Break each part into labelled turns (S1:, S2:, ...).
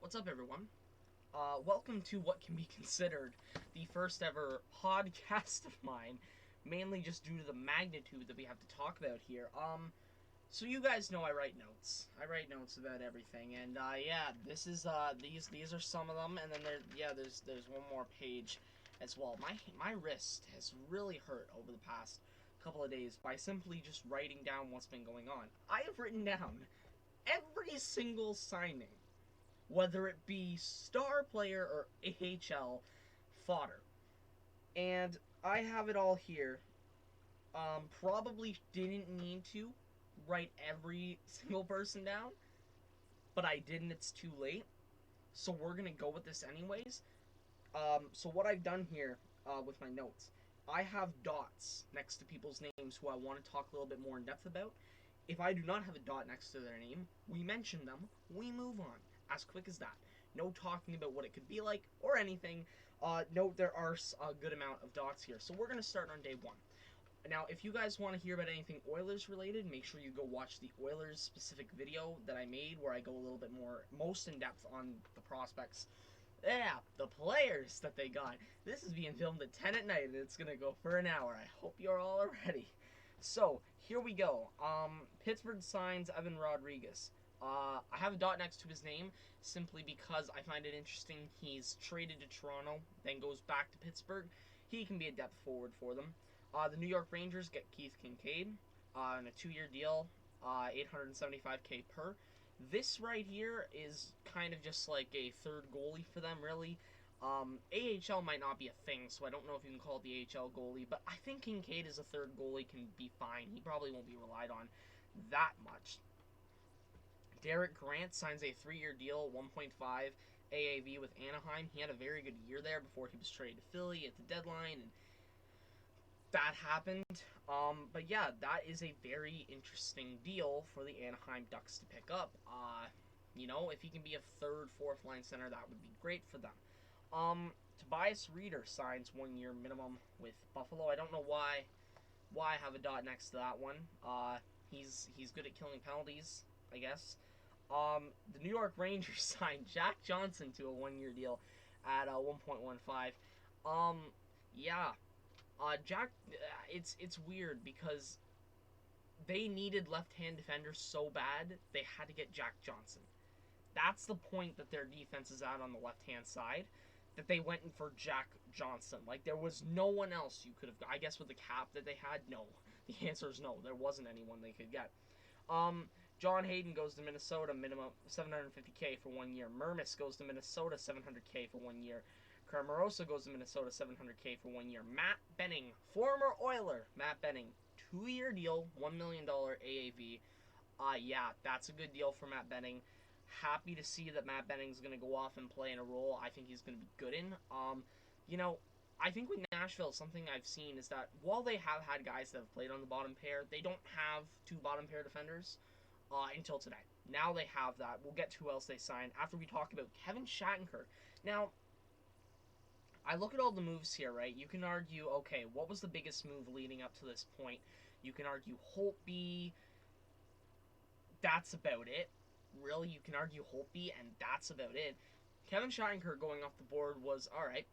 S1: What's up, everyone? Welcome to what can be considered the first ever podcast of mine, mainly just due to the magnitude that we have to talk about here. So you guys know I write notes. I write notes about everything, and yeah, this is these are some of them, and then there's one more page as well. My wrist has really hurt over the past couple of days by simply just writing down what's been going on. I have written down every single signing, whether it be star player or AHL fodder. And I have it all here. Probably didn't need to write every single person down, but I didn't. It's too late. So we're going to go with this anyways. So what I've done here with my notes, I have dots next to people's names who I want to talk a little bit more in depth about. If I do not have a dot next to their name, we mention them, we move on. As quick as that. No talking about what it could be like or anything. Note there are a good amount of dots here. So we're going to start on day one. Now, if you guys want to hear about anything Oilers related, make sure you go watch the Oilers specific video that I made where I go a little bit more, most in depth on the prospects. Yeah, the players that they got. This is being filmed at 10 at night and it's going to go for an hour. I hope you're all ready. So, here we go. Pittsburgh signs Evan Rodriguez. I have a dot next to his name simply because I find it interesting. He's traded to Toronto, then goes back to Pittsburgh. He can be a depth forward for them. The New York Rangers get Keith Kincaid on a 2-year deal, $875K per. This right here is kind of just like a third goalie for them, really. AHL might not be a thing, so I don't know if you can call it the AHL goalie, but I think Kincaid as a third goalie can be fine. He probably won't be relied on that much. Derek Grant signs a 3-year deal, 1.5 AAV with Anaheim. He had a very good year there before he was traded to Philly at the deadline, and that happened. But yeah, that is a very interesting deal for the Anaheim Ducks to pick up. If he can be a third, fourth line center, that would be great for them. Tobias Reeder signs 1-year minimum with Buffalo. I don't know why I have a dot next to that one. He's good at killing penalties, I guess. The New York Rangers signed Jack Johnson to a 1-year deal at 1.15. Yeah. Jack, it's weird because they needed left-hand defenders so bad they had to get Jack Johnson. That's the point that their defense is at on the left-hand side, that they went in for Jack Johnson. Like, there was no one else you could have. I guess with the cap that they had, no. The answer is no. There wasn't anyone they could get. John Hayden goes to Minnesota, minimum $750K for 1 year. Mermis goes to Minnesota, $700K for 1 year. Carmorosa goes to Minnesota, $700K for 1 year. Matt Benning, former Oiler, Matt Benning, 2-year deal, $1 million AAV. Yeah, that's a good deal for Matt Benning. Happy to see that Matt Benning's going to go off and play in a role I think he's going to be good in. I think with Nashville, something I've seen is that while they have had guys that have played on the bottom pair, they don't have 2 bottom pair defenders until today. Now they have that. We'll get to who else they signed after we talk about Kevin Shattenkirk. Now, I look at all the moves here, right? You can argue, okay, what was the biggest move leading up to this point? You can argue Holtby. That's about it. Really, you can argue Holtby, and that's about it. Kevin Shattenkirk going off the board was, alright,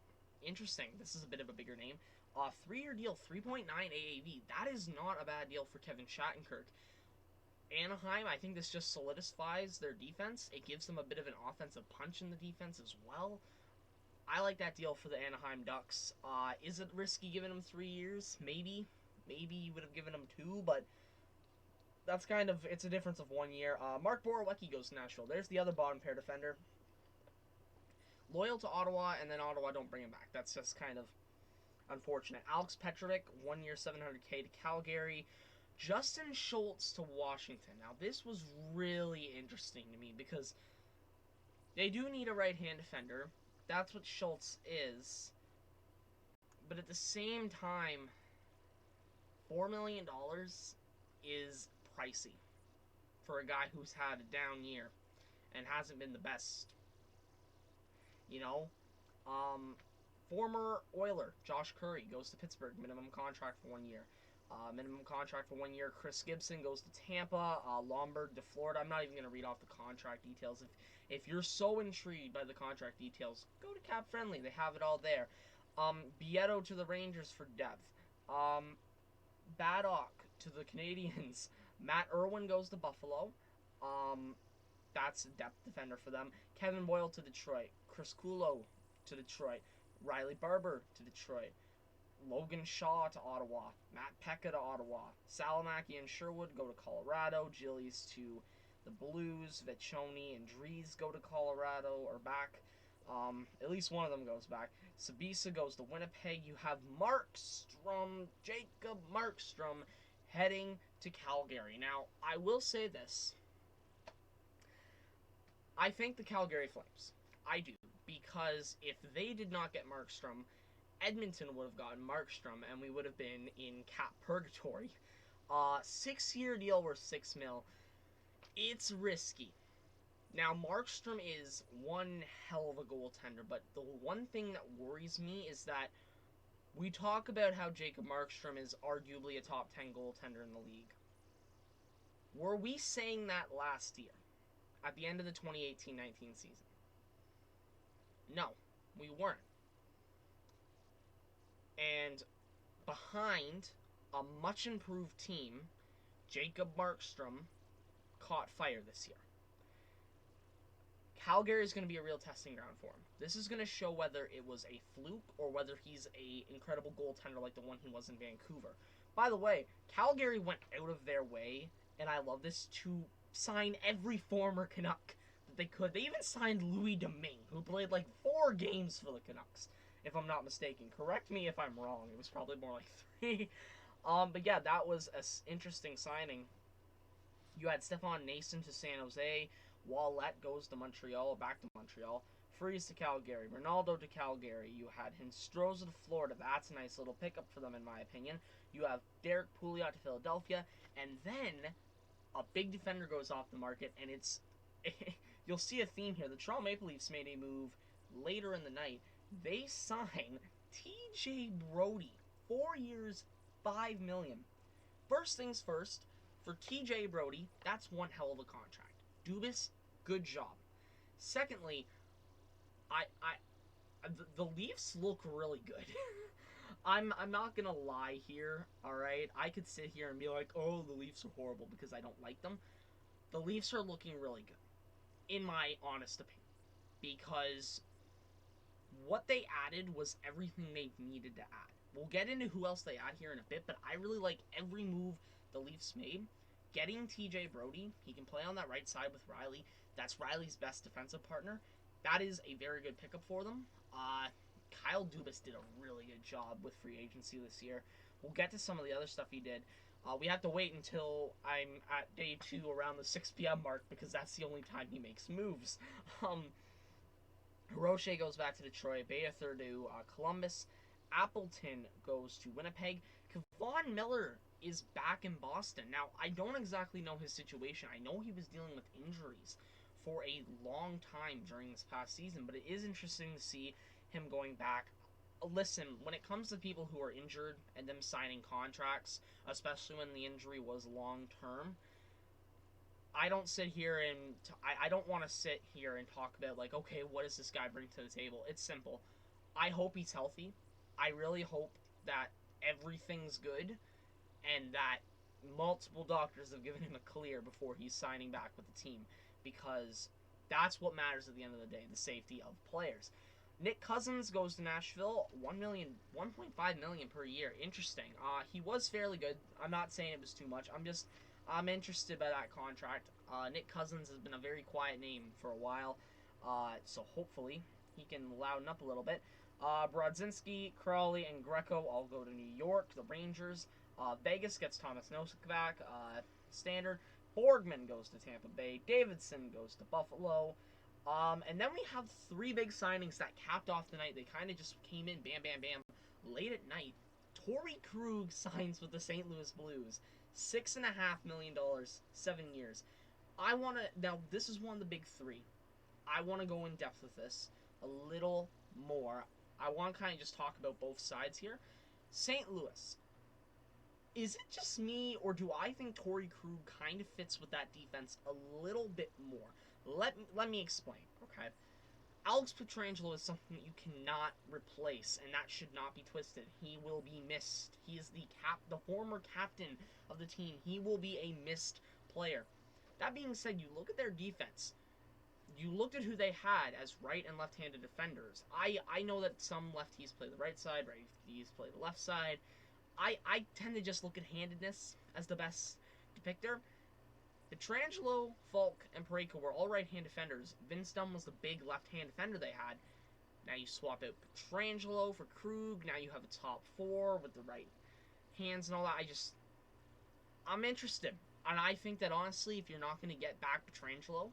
S1: interesting. This is a bit of a bigger name. 3-year deal, 3.9 AAV. That is not a bad deal for Kevin Shattenkirk. Anaheim, I think this just solidifies their defense. It gives them a bit of an offensive punch in the defense as well. I like that deal for the Anaheim Ducks. Is it risky giving them 3 years? Maybe. Maybe you would have given them 2, but that's kind of, it's a difference of 1 year. Mark Borowiecki goes to Nashville. There's the other bottom pair defender. Loyal to Ottawa, and then Ottawa don't bring him back. That's just kind of unfortunate. Alex Petrovic, 1 year, $700K to Calgary. Justin Schultz to Washington. Now, this was really interesting to me because they do need a right-hand defender. That's what Schultz is. But at the same time, $4 million is pricey for a guy who's had a down year and hasn't been the best. Former Oiler Josh Curry goes to Pittsburgh, minimum contract for 1 year. Minimum contract for 1 year. Chris Gibson goes to Tampa. Lombard to Florida. I'm not even going to read off the contract details. If you're so intrigued by the contract details, go to Cap Friendly. They have it all there. Bieto to the Rangers for depth. Baddock to the Canadians. Matt Irwin goes to Buffalo. That's a depth defender for them. Kevin Boyle to Detroit. Chris Kulo to Detroit. Riley Barber to Detroit. Logan Shaw to Ottawa. Matt Pekka to Ottawa. Salamaki and Sherwood go to Colorado. Gillies to the Blues. Vecchione and Dries go to Colorado or back. At least one of them goes back. Sabisa goes to Winnipeg. You have Markstrom, Jacob Markstrom, heading to Calgary. Now, I will say this. I think the Calgary Flames. I do. Because if they did not get Markstrom, Edmonton would have gotten Markstrom, and we would have been in cap purgatory. 6-year deal worth $6 million. It's risky. Now, Markstrom is one hell of a goaltender, but the one thing that worries me is that we talk about how Jacob Markstrom is arguably a top 10 goaltender in the league. Were we saying that last year, at the end of the 2018-19 season? No, we weren't. And behind a much improved team, Jacob Markstrom caught fire this year. Calgary is going to be a real testing ground for him. This is going to show whether it was a fluke or whether he's an incredible goaltender like the one he was in Vancouver. By the way, Calgary went out of their way, and I love this, to sign every former Canuck that they could. They even signed Louis Domingue, who played like 4 games for the Canucks, if I'm not mistaken. Correct me if I'm wrong. It was probably more like 3. But yeah, that was an interesting signing. You had Stefan Nason to San Jose. Wallet goes to Montreal, back to Montreal. Freeze to Calgary. Ronaldo to Calgary. You had Hinstroza to Florida. That's a nice little pickup for them, in my opinion. You have Derek Pouliot to Philadelphia. And then a big defender goes off the market, and it's... you'll see a theme here. The Toronto Maple Leafs made a move later in the night. They sign TJ Brodie. 4 years, $5 million. First things first, for TJ Brodie, that's one hell of a contract. Dubas, good job. Secondly, the Leafs look really good. I'm not gonna lie here, alright? I could sit here and be like, oh, the Leafs are horrible because I don't like them. The Leafs are looking really good, in my honest opinion. Because what they added was everything they needed to add. We'll get into who else they add here in a bit, but I really like every move the Leafs made. Getting TJ Brodie, he can play on that right side with Riley. That's Riley's best defensive partner. That is a very good pickup for them. Kyle Dubas did a really good job with free agency this year. We'll get to some of the other stuff he did. We have to wait until I'm at day 2 around the 6 p.m. mark because that's the only time he makes moves. Hiroshi goes back to Detroit. Beathard to Columbus. Appleton goes to Winnipeg. Kevon Miller is back in Boston. Now, I don't exactly know his situation. I know he was dealing with injuries for a long time during this past season, but it is interesting to see him going back. Listen, when it comes to people who are injured and them signing contracts, especially when the injury was long-term, I don't sit here and... I don't want to sit here and talk about, like, okay, what does this guy bring to the table? It's simple. I hope he's healthy. I really hope that everything's good and that multiple doctors have given him a clear before he's signing back with the team, because that's what matters at the end of the day, the safety of players. Nick Cousins goes to Nashville, $1.5 million per year. Interesting. He was fairly good. I'm not saying it was too much. I'm interested by that contract. Nick Cousins has been a very quiet name for a while, so hopefully he can louden up a little bit. Brodzinski, Crawley, and Greco all go to New York, the Rangers. Vegas gets Thomas Nosek back, standard. Borgman goes to Tampa Bay. Davidson goes to Buffalo. And then we have 3 big signings that capped off the night. They kind of just came in, bam, bam, bam, late at night. Torrey Krug signs with the St. Louis Blues. $6.5 million, 7 years. Now, this is one of the big 3. I want to go in depth with this a little more. I want to kind of just talk about both sides here. St. Louis. Is it just me, or do I think Torrey Krug kind of fits with that defense a little bit more? Let me explain, okay? Alex Pietrangelo is something that you cannot replace, and that should not be twisted. He will be missed. He is the former captain of the team. He will be a missed player. That being said, you look at their defense. You looked at who they had as right and left-handed defenders. I know that some lefties play the right side, righties play the left side. I tend to just look at handedness as the best depictor. Pietrangelo, Falk, and Parayko were all right-hand defenders. Vince Dunn was the big left-hand defender they had. Now you swap out Pietrangelo for Krug. Now you have a top four with the right hands and all that. I'm interested. And I think that, honestly, if you're not going to get back Pietrangelo,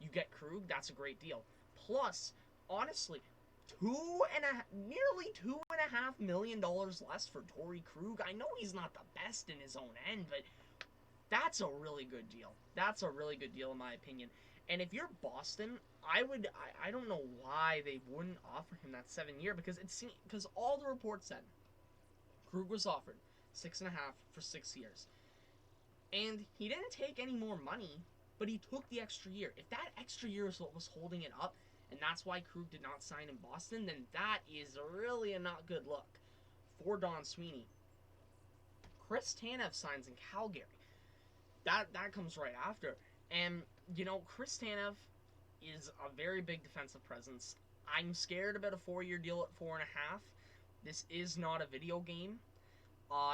S1: you get Krug, that's a great deal. Plus, honestly, nearly $2.5 million less for Torrey Krug. I know he's not the best in his own end, but that's a really good deal. That's a really good deal in my opinion. And if you're Boston, I don't know why they wouldn't offer him that 7-year, because all the reports said Krug was offered 6.5 for 6 years. And he didn't take any more money, but he took the extra year. If that extra year is what was holding it up, and that's why Krug did not sign in Boston, then that is really a not good look for Don Sweeney. Chris Tanev signs in Calgary. That comes right after. And, Chris Tanev is a very big defensive presence. I'm scared about a 4-year deal at 4.5. This is not a video game.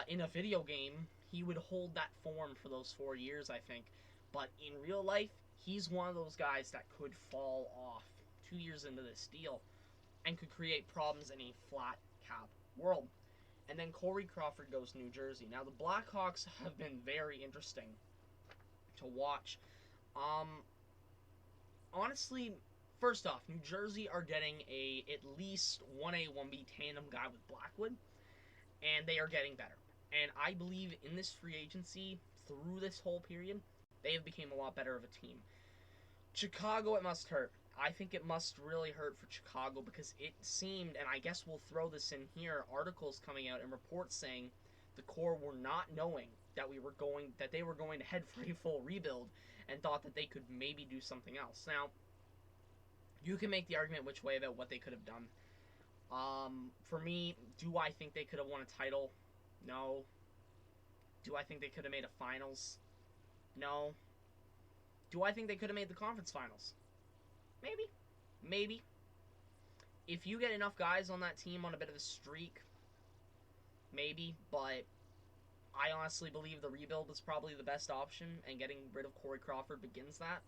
S1: In a video game, he would hold that form for those 4 years, I think. But in real life, he's one of those guys that could fall off 2 years into this deal and could create problems in a flat cap world. And then Corey Crawford goes to New Jersey. Now, the Blackhawks have been very interesting to watch. Honestly, first off, New Jersey are getting at least 1A, 1B tandem guy with Blackwood, and they are getting better. And I believe in this free agency, through this whole period, they have become a lot better of a team. Chicago, it must hurt. I think it must really hurt for Chicago because it seemed, and I guess we'll throw this in here, articles coming out and reports saying the core were not knowing that they were going to head for a full rebuild and thought that they could maybe do something else. Now, you can make the argument which way about what they could have done. For me, do I think they could have won a title? No. Do I think they could have made a finals? No. Do I think they could have made the conference finals? Maybe. If you get enough guys on that team on a bit of a streak, maybe, but I honestly believe the rebuild is probably the best option, and getting rid of Corey Crawford begins that.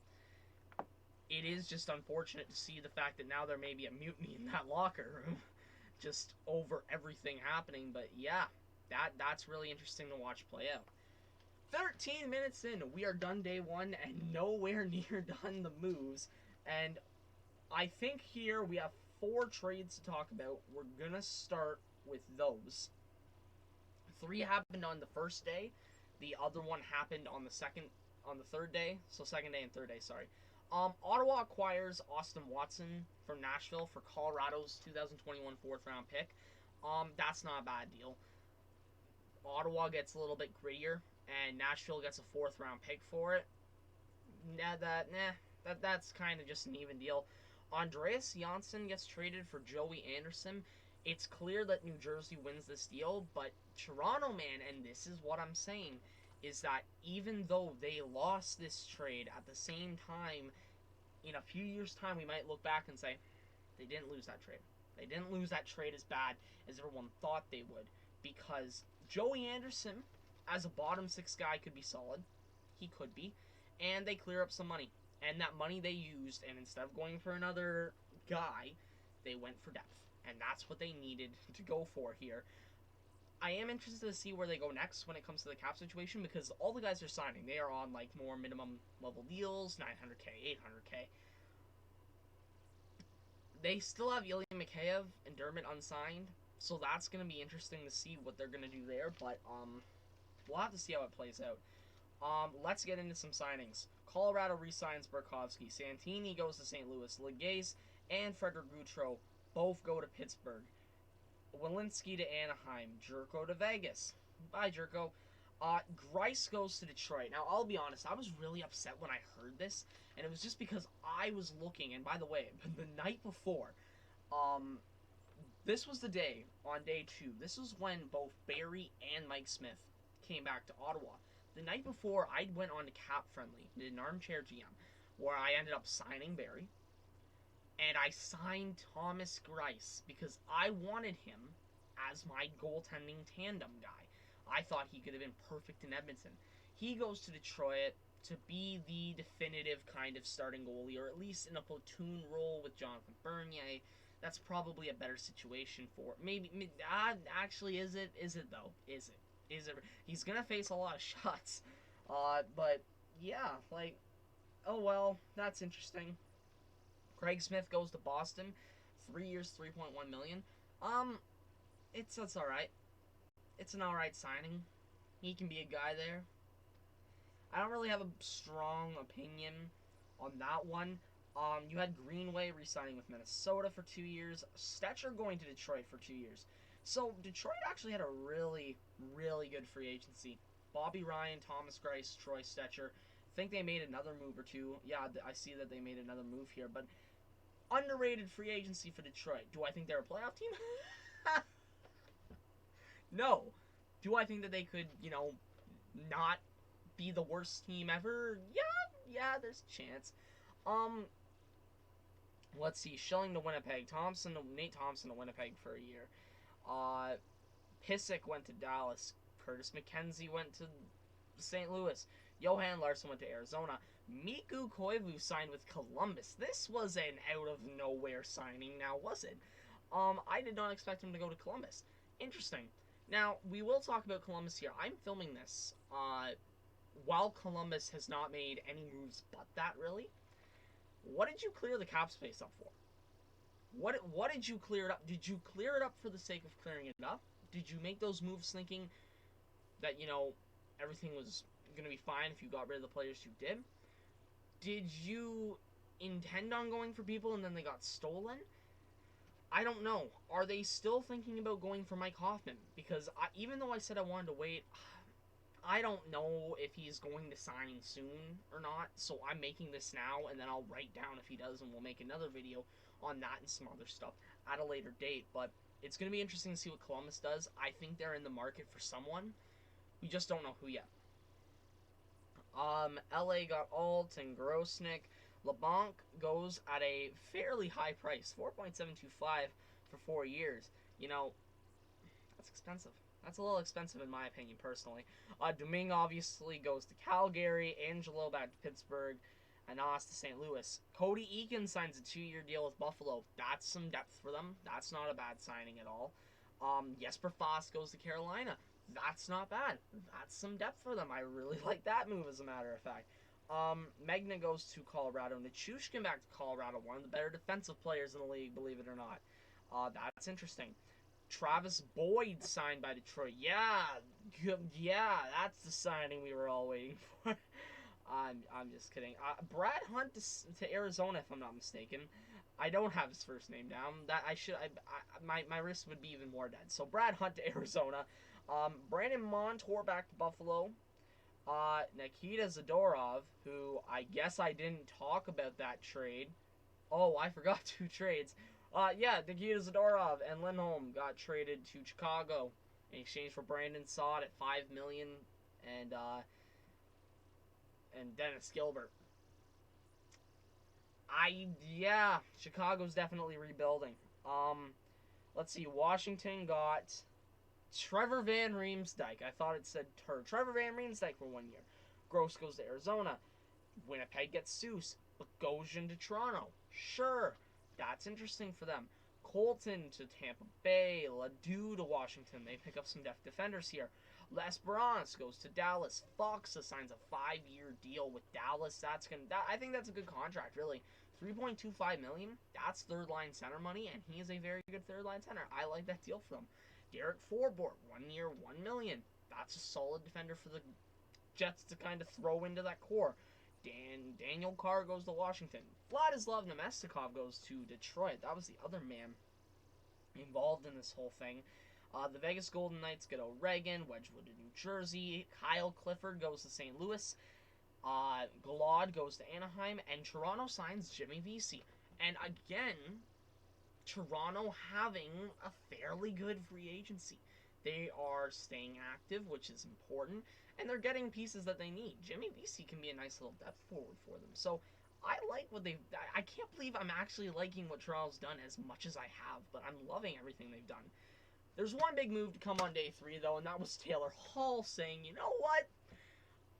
S1: It is just unfortunate to see the fact that now there may be a mutiny in that locker room, just over everything happening, but yeah, that's really interesting to watch play out. 13 minutes in, we are done day one, and nowhere near done the moves, and I think here we have 4 trades to talk about. We're gonna start with those. 3 happened on the first day. The other one happened on the third day. So second day and third day, sorry. Ottawa acquires Austin Watson from Nashville for Colorado's 2021 4th-round pick. That's not a bad deal. Ottawa gets a little bit grittier, and Nashville gets a 4th-round pick for it. That's kind of just an even deal. Andreas Janssen gets traded for Joey Anderson. It's clear that New Jersey wins this deal, but Toronto, man, and this is what I'm saying, is that even though they lost this trade, at the same time, in a few years' time, we might look back and say, they didn't lose that trade. They didn't lose that trade as bad as everyone thought they would, because Joey Anderson, as a bottom 6 guy, could be solid. He could be. And they clear up some money. And that money they used, and instead of going for another guy, they went for depth. And that's what they needed to go for here. I am interested to see where they go next when it comes to the cap situation, because all the guys are signing, they are on like more minimum level deals, 900K, 800K. They still have Ilya Mikheyev and Dermott unsigned, so that's going to be interesting to see what they're going to do there, but we'll have to see how it plays out. Let's get into some signings. Colorado re-signs Burakovsky. Santini goes to St. Louis. Legase and Frederick Gautreau both go to Pittsburgh. Walensky to Anaheim. Jerko to Vegas. Bye, Jerko. Grice goes to Detroit. Now, I'll be honest, I was really upset when I heard this, and it was just because I was looking, and by the way, the night before, um, this was the day, on day 2, this was when both Barry and Mike Smith came back to Ottawa. The night before, I went on to Cap Friendly, did an armchair GM, where I ended up signing Barry, and I signed Thomas Grice because I wanted him as my goaltending tandem guy. I thought he could have been perfect in Edmonton. He goes to Detroit to be the definitive kind of starting goalie, or at least in a platoon role with Jonathan Bernier. That's probably a better situation for maybe. Actually, is it? Is it though? Is it? Is it? He's gonna face a lot of shots. But yeah, like, oh well, that's interesting. Craig Smith goes to Boston, 3 years, 3.1 million. Um, it's all right. It's an all right signing. He can be a guy there. I don't really have a strong opinion on that one. You had Greenway re-signing with Minnesota for 2 years. Stetcher going to Detroit for 2 years. So Detroit actually had a really, really good free agency. Bobby Ryan, Thomas Grice, Troy Stetcher. I think they made another move or two. Yeah, I see that they made another move here, but underrated free agency for Detroit. Do I think they're a playoff team? No. Do I think that they could, not be the worst team ever? Yeah, there's a chance. Um, let's see. Schilling to Winnipeg. Nate Thompson to Winnipeg for a year. Pissick went to Dallas. Curtis McKenzie went to St. Louis. Johan Larsson went to Arizona. Miku Koivu signed with Columbus. This was an out-of-nowhere signing, now was it? I did not expect him to go to Columbus. Interesting. Now, we will talk about Columbus here. I'm filming this while Columbus has not made any moves but that, really. What did you clear the cap space up for? What did you clear it up? Did you clear it up for the sake of clearing it up? Did you make those moves thinking that, everything was going to be fine if you got rid of the players you did? Did you intend on going for people and then they got stolen? I don't know. Are they still thinking about going for Mike Hoffman? Because even though I said I wanted to wait, I don't know if he's going to sign soon or not. So I'm making this now, and then I'll write down if he does, and we'll make another video on that and some other stuff at a later date. But it's going to be interesting to see what Columbus does. I think they're in the market for someone. We just don't know who yet. LA got Alt and Grosnick. LeBlanc goes at a fairly high price, 4.725 for 4 years. That's expensive. That's a little expensive in my opinion, personally. Domingue obviously goes to Calgary. Angelo back to Pittsburgh. Anas to St. Louis. Cody Eakin signs a 2-year deal with Buffalo. That's some depth for them. That's not a bad signing at all. Jesper Fast goes to Carolina. That's not bad. That's some depth for them. I really like that move, as a matter of fact. Megna goes to Colorado. Nichushkin back to Colorado. One of the better defensive players in the league, believe it or not. That's interesting. Travis Boyd signed by Detroit. Yeah, that's the signing we were all waiting for. I'm just kidding. Brad Hunt to Arizona, if I'm not mistaken. I don't have his first name down. That I should. My wrist would be even more dead. So Brad Hunt to Arizona. Brandon Montour back to Buffalo. Nikita Zadorov, who I guess I didn't talk about that trade. Oh, I forgot 2 trades. Nikita Zadorov and Lindholm got traded to Chicago in exchange for Brandon Saad at $5 million and Dennis Gilbert. Chicago's definitely rebuilding. Let's see. Washington got Trevor Van Riemsdyk. I thought it said Trevor Van Riemsdyk for 1 year. Gross goes to Arizona. Winnipeg gets Seuss. Bogosian to Toronto. Sure. That's interesting for them. Colton to Tampa Bay. Ledoux to Washington. They pick up some defenders here. L'Esperance goes to Dallas. Fox signs a 5-year deal with Dallas. I think that's a good contract, really. $3.25 million. That's third-line center money, and he is a very good third-line center. I like that deal for them. Derek Forbort, 1 year, $1 million. That's a solid defender for the Jets to kind of throw into that core. Daniel Carr goes to Washington. Vladislav Nemestikov goes to Detroit. That was the other man involved in this whole thing. The Vegas Golden Knights get Oregon, Wedgwood to New Jersey, Kyle Clifford goes to St. Louis, Galad goes to Anaheim, and Toronto signs Jimmy Vesey. And again, Toronto having a fairly good free agency. They are staying active, which is important, and they're getting pieces that they need. Jimmy Vesey can be a nice little depth forward for them. So I like what they've... I can't believe I'm actually liking what Toronto's done as much as I have, but I'm loving everything they've done. There's one big move to come on day 3, though, and that was Taylor Hall saying, you know what?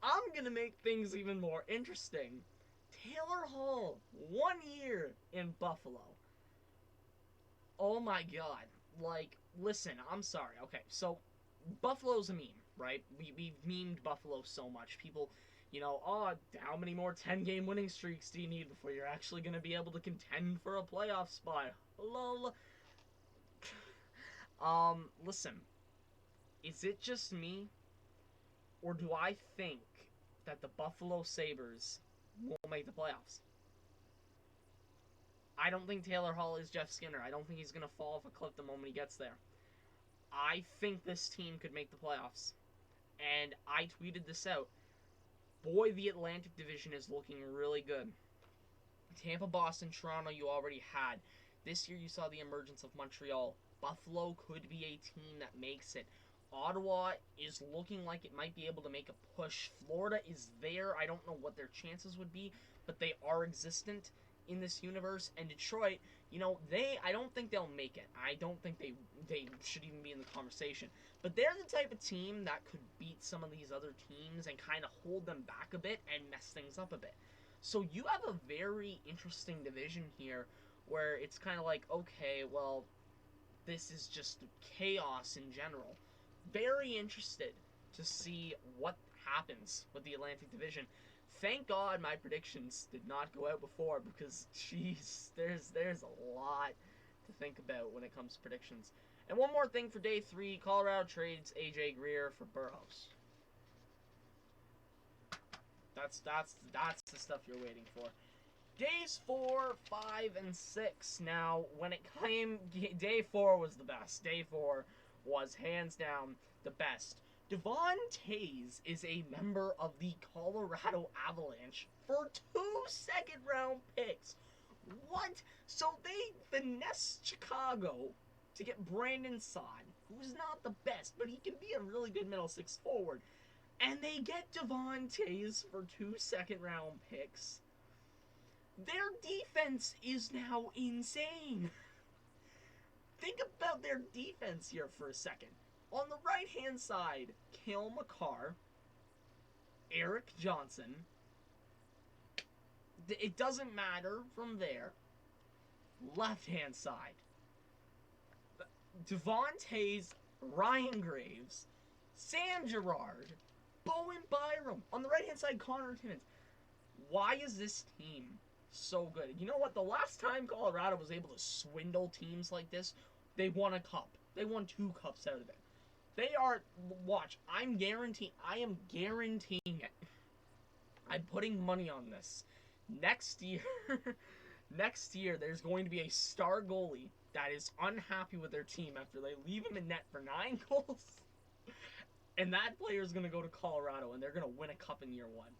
S1: I'm going to make things even more interesting. Taylor Hall, 1 year in Buffalo. Oh my god. Like, listen, I'm sorry. Okay, so Buffalo's a meme, right? We've memed Buffalo so much. People, oh, how many more 10-game winning streaks do you need before you're actually going to be able to contend for a playoff spot? Lol. Listen. Is it just me? Or do I think that the Buffalo Sabres won't make the playoffs? I don't think Taylor Hall is Jeff Skinner. I don't think he's going to fall off a cliff the moment he gets there. I think this team could make the playoffs. And I tweeted this out. Boy, the Atlantic Division is looking really good. Tampa, Boston, Toronto, you already had. This year you saw the emergence of Montreal. Buffalo could be a team that makes it. Ottawa is looking like it might be able to make a push. Florida is there. I don't know what their chances would be, but they are existent in this universe. And Detroit, I don't think they'll make it. I don't think they should even be in the conversation. But they're the type of team that could beat some of these other teams and kind of hold them back a bit and mess things up a bit. So you have a very interesting division here where it's kind of like, okay, well, this is just chaos in general. Very interested to see what happens with the Atlantic Division. Thank God my predictions did not go out before because, jeez, there's a lot to think about when it comes to predictions. And one more thing for day 3, Colorado trades AJ Greer for Burroughs. That's the stuff you're waiting for. Days 4, 5, and 6. Now, when it came, day 4 was the best. Day 4 was hands down the best. Devon Toews is a member of the Colorado Avalanche for 2 second-round picks. What? So they finessed Chicago to get Brandon Saad, who's not the best, but he can be a really good middle 6 forward. And they get Devon Toews for 2 second-round picks. Their defense is now insane. Think about their defense here for a second. On the right-hand side, Cale Makar, Eric Johnson. It doesn't matter from there. Left-hand side, Devon Toews, Ryan Graves, Sam Girard, Bowen Byram. On the right-hand side, Connor Timmins. Why is this team so good? You know what? The last time Colorado was able to swindle teams like this, they won a cup. They won 2 cups out of it. They are, watch, I am guaranteeing it. I'm putting money on this. Next year, there's going to be a star goalie that is unhappy with their team after they leave him in net for 9 goals. And that player is going to go to Colorado, and they're going to win a cup in year 1.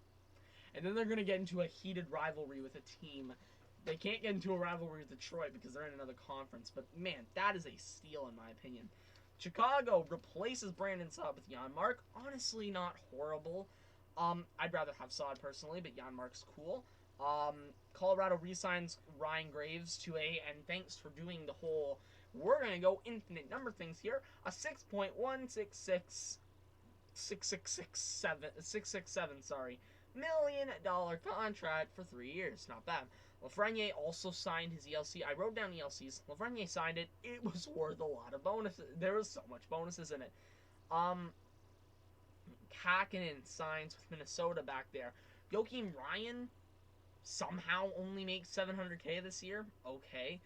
S1: And then they're going to get into a heated rivalry with a team. They can't get into a rivalry with Detroit because they're in another conference. But, man, that is a steal in my opinion. Chicago replaces Brandon Saad with Janmark. Honestly, not horrible. I'd rather have Saad personally, but Janmark's cool. Colorado re-signs Ryan Graves to and thanks for doing the whole, we're going to go infinite number things here, a $6.667 million contract for 3 years. Not bad. Lafreniere also signed his ELC. I wrote down ELCs. Lafreniere signed it. It was worth a lot of bonuses. There was so much bonuses in it. Kakinen signs with Minnesota back there. Joakim Ryan somehow only makes $700K this year. Okay.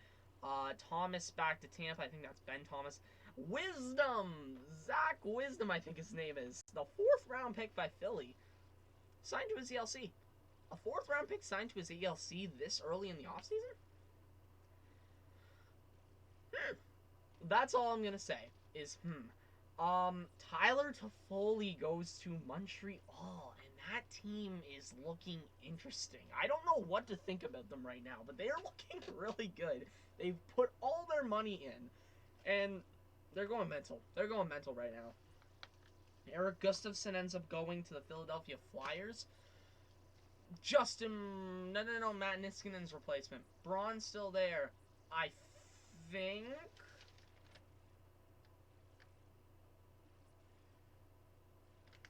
S1: Thomas back to Tampa. I think that's Ben Thomas. Wisdom! Zach Wisdom, I think his name is. The 4th round pick by Philly. Signed to his ELC. A 4th round pick signed to his ELC this early in the offseason? That's all I'm going to say. is Tyler Toffoli goes to Montreal, and that team is looking interesting. I don't know what to think about them right now, but they are looking really good. They've put all their money in, and they're going mental. They're going mental right now. Eric Gustafson ends up going to the Philadelphia Flyers. Matt Niskanen's replacement. Braun's still there. I think.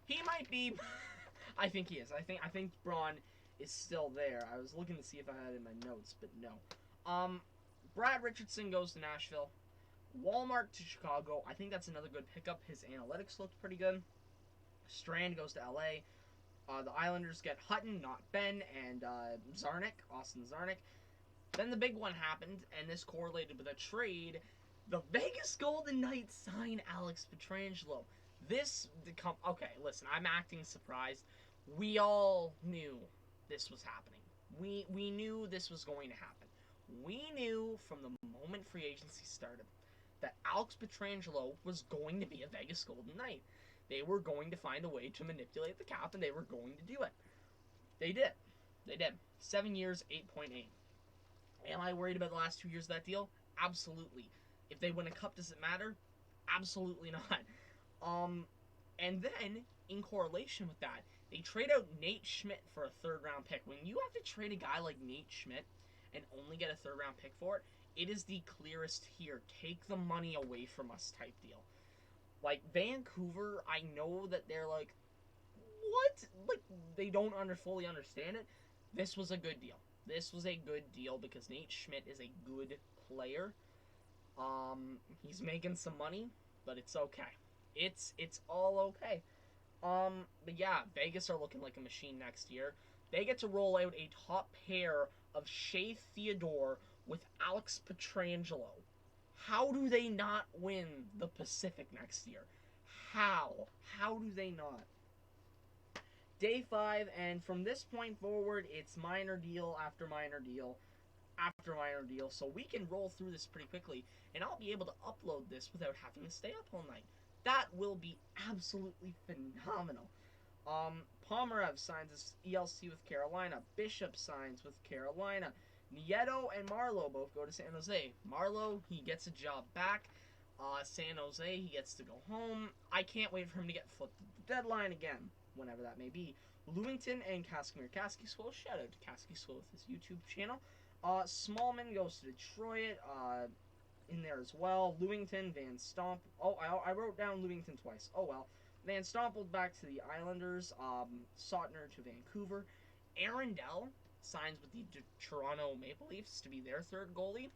S1: He might be. I think he is. I think Braun is still there. I was looking to see if I had it in my notes, but no. Brad Richardson goes to Nashville. Walmart to Chicago. I think that's another good pickup. His analytics looked pretty good. Strand goes to LA. The Islanders get Hutton, not Ben, and Austin Zarnik. Then the big one happened, and this correlated with a trade. The Vegas Golden Knights sign Alex Pietrangelo. Okay, listen, I'm acting surprised. We all knew this was happening. We knew this was going to happen. We knew from the moment free agency started that Alex Pietrangelo was going to be a Vegas Golden Knight. They were going to find a way to manipulate the cap, and they were going to do it. They did. 7 years, 8.8. Am I worried about the last 2 years of that deal? Absolutely. If they win a cup, does it matter? Absolutely not. And then, in correlation with that, they trade out Nate Schmidt for a third-round pick. When you have to trade a guy like Nate Schmidt and only get a third-round pick for it, it is the clearest here. Take the money away from us type deal. Like, Vancouver, I know that they're like, what? Like, they don't fully understand it. This was a good deal. This was a good deal because Nate Schmidt is a good player. He's making some money, but it's okay. It's all okay. But yeah, Vegas are looking like a machine next year. They get to roll out a top pair of Shea Theodore with Alex Pietrangelo. How do they not win the Pacific next year? How? How do they not? Day 5, and from this point forward, it's minor deal after minor deal after minor deal, so we can roll through this pretty quickly, and I'll be able to upload this without having to stay up all night. That will be absolutely phenomenal. Pomerev signs his ELC with Carolina. Bishop signs with Carolina. Nieto and Marleau both go to San Jose. Marleau, he gets a job back. San Jose, he gets to go home. I can't wait for him to get flipped at the deadline again, whenever that may be. Lewington and Kaskimir Kaskisuo. Shout out to Kaskisuo with his YouTube channel. Smallman goes to Detroit. In there as well. Lewington, Van Stomp. Oh, I wrote down Lewington twice. Oh well. Van Stompled back to the Islanders. Sautner to Vancouver. Arundel signs with the Toronto Maple Leafs to be their third goalie.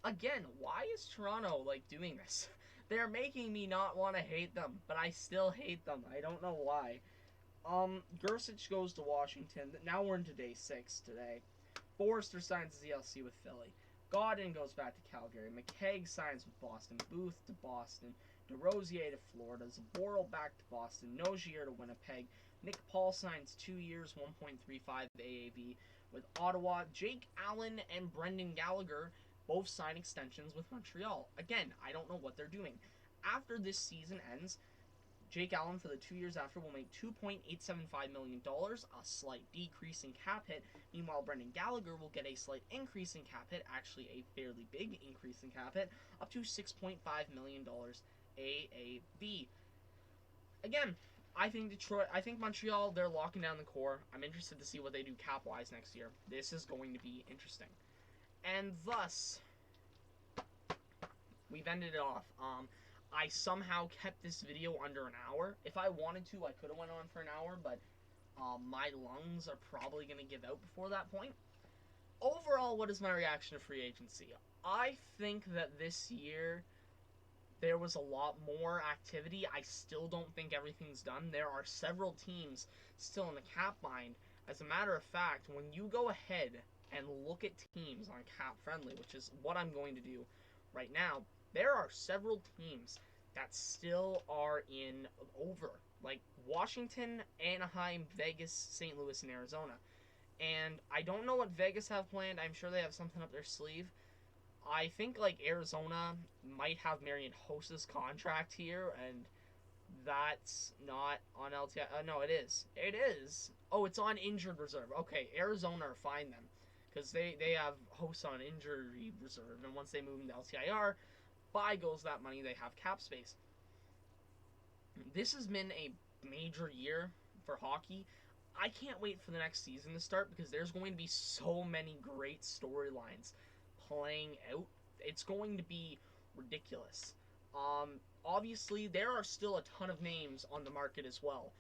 S1: Again, why is Toronto doing this? They're making me not want to hate them, but I still hate them. I don't know why. Gersich goes to Washington. Now we're into day 6 today. Forrester signs his ELC with Philly. Godin goes back to Calgary. McKegg signs with Boston. Booth to Boston. DeRosier to Florida. Zaboral back to Boston. Nogier to Winnipeg. Nick Paul signs 2 years, 1.35 AAV with Ottawa. Jake Allen and Brendan Gallagher both sign extensions with Montreal. Again, I don't know what they're doing. After this season ends, Jake Allen for the 2 years after will make $2.875 million, a slight decrease in cap hit. Meanwhile, Brendan Gallagher will get a slight increase in cap hit, actually a fairly big increase in cap hit, up to $6.5 million AAV. Again, I think Montreal, they're locking down the core. I'm interested to see what they do cap-wise next year. This is going to be interesting. And thus, we've ended it off. I somehow kept this video under an hour. If I wanted to, I could have went on for an hour, but my lungs are probably going to give out before that point. Overall, what is my reaction to free agency? I think that this year there was a lot more activity. I still don't think everything's done. There are several teams still in the cap bind. As a matter of fact, when you go ahead and look at teams on Cap Friendly, which is what I'm going to do right now, there are several teams that still are in over. Like Washington, Anaheim, Vegas, St. Louis, and Arizona. And I don't know what Vegas have planned. I'm sure they have something up their sleeve. I think like Arizona might have Marian Hossa's contract here, and that's not on LTI. No, it is. It is. Oh, it's on injured reserve. Okay, Arizona are fine then, because they have Hossa on injury reserve, and once they move into LTIR, by goes that money. They have cap space. This has been a major year for hockey. I can't wait for the next season to start because there's going to be so many great storylines playing out. It's going to be ridiculous. Obviously, there are still a ton of names on the market as well.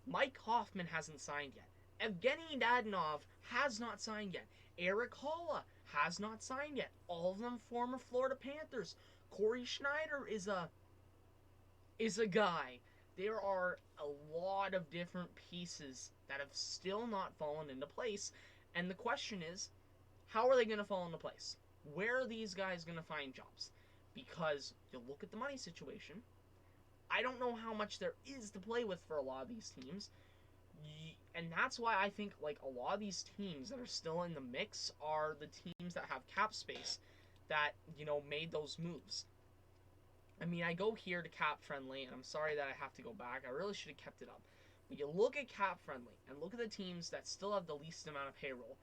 S1: Mike Hoffman hasn't signed yet. Evgeny Dadonov has not signed yet. Eric Holla has not signed yet. All of them former Florida Panthers. Corey Schneider is a guy. There are a lot of different pieces that have still not fallen into place, and the question is, how are they going to fall into place? Where are these guys going to find jobs? Because you look at the money situation, I don't know how much there is to play with for a lot of these teams, and that's why I think like a lot of these teams that are still in the mix are the teams that have cap space that made those moves. I mean, I go here to Cap Friendly, and I'm sorry that I have to go back. I really should have kept it up. But you look at Cap Friendly, and look at the teams that still have the least amount of payroll.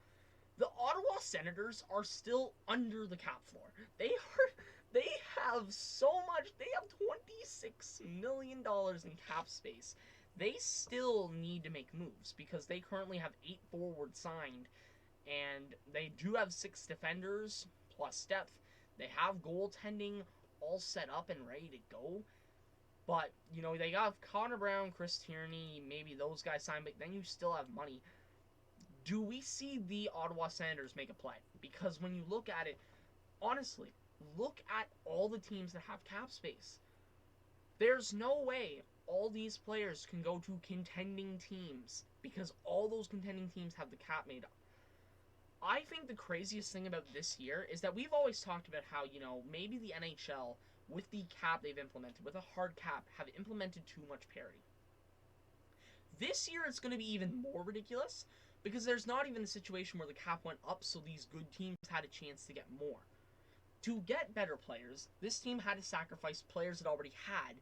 S1: The Ottawa Senators are still under the cap floor. They have so much. They have $26 million in cap space. They still need to make moves because they currently have 8 forwards signed, and they do have 6 defenders plus depth. They have goaltending all set up and ready to go. But, they got Connor Brown, Chris Tierney, maybe those guys signed, but then you still have money. Do we see the Ottawa Senators make a play? Because when you look at it, honestly, look at all the teams that have cap space. There's no way all these players can go to contending teams because all those contending teams have the cap made up. I think the craziest thing about this year is that we've always talked about how, maybe the NHL, with the cap they've implemented, with a hard cap, have implemented too much parity. This year it's going to be even more ridiculous because there's not even a situation where the cap went up so these good teams had a chance to get more. To get better players, this team had to sacrifice players it already had,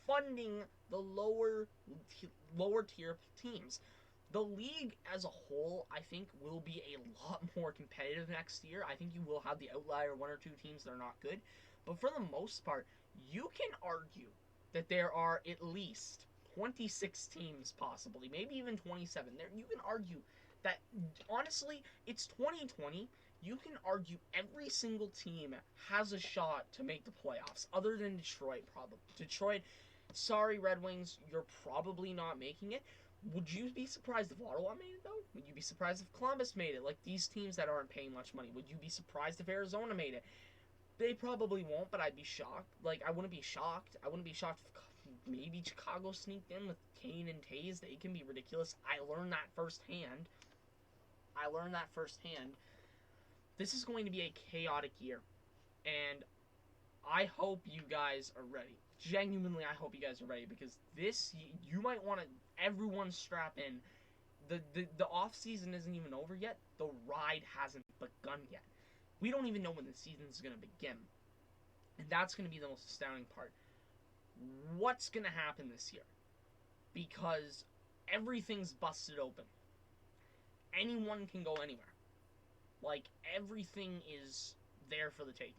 S1: funding the lower tier teams. The league as a whole, I think, will be a lot more competitive next year. I think you will have the outlier 1 or 2 teams that are not good. But for the most part, you can argue that there are at least 26 teams possibly, maybe even 27. You can argue that, honestly, it's 2020. You can argue every single team has a shot to make the playoffs, other than Detroit, probably. Detroit, sorry, Red Wings, you're probably not making it. Would you be surprised if Ottawa made it, though? Would you be surprised if Columbus made it? Like, these teams that aren't paying much money. Would you be surprised if Arizona made it? They probably won't, but I'd be shocked. Like, I wouldn't be shocked. I wouldn't be shocked if maybe Chicago sneaked in with Kane and Taves. They can be ridiculous. I learned that firsthand. This is going to be a chaotic year. And I hope you guys are ready. Genuinely, I hope you guys are ready because this, you might want to, everyone strap in. The off season isn't even over yet. The ride hasn't begun yet. We don't even know when the season's going to begin. And that's going to be the most astounding part. What's going to happen this year? Because everything's busted open. Anyone can go anywhere. Like, everything is there for the taking.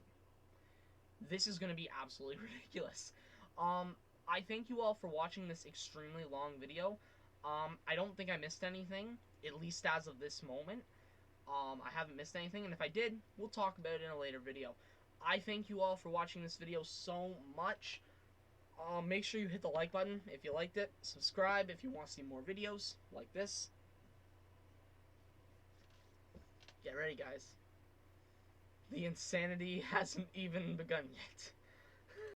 S1: This is going to be absolutely ridiculous. I thank you all for watching this extremely long video. I don't think I missed anything, at least as of this moment. I haven't missed anything, and if I did, we'll talk about it in a later video. I thank you all for watching this video so much. Make sure you hit the like button if you liked it. Subscribe if you want to see more videos like this. Get ready, guys. The insanity hasn't even begun yet.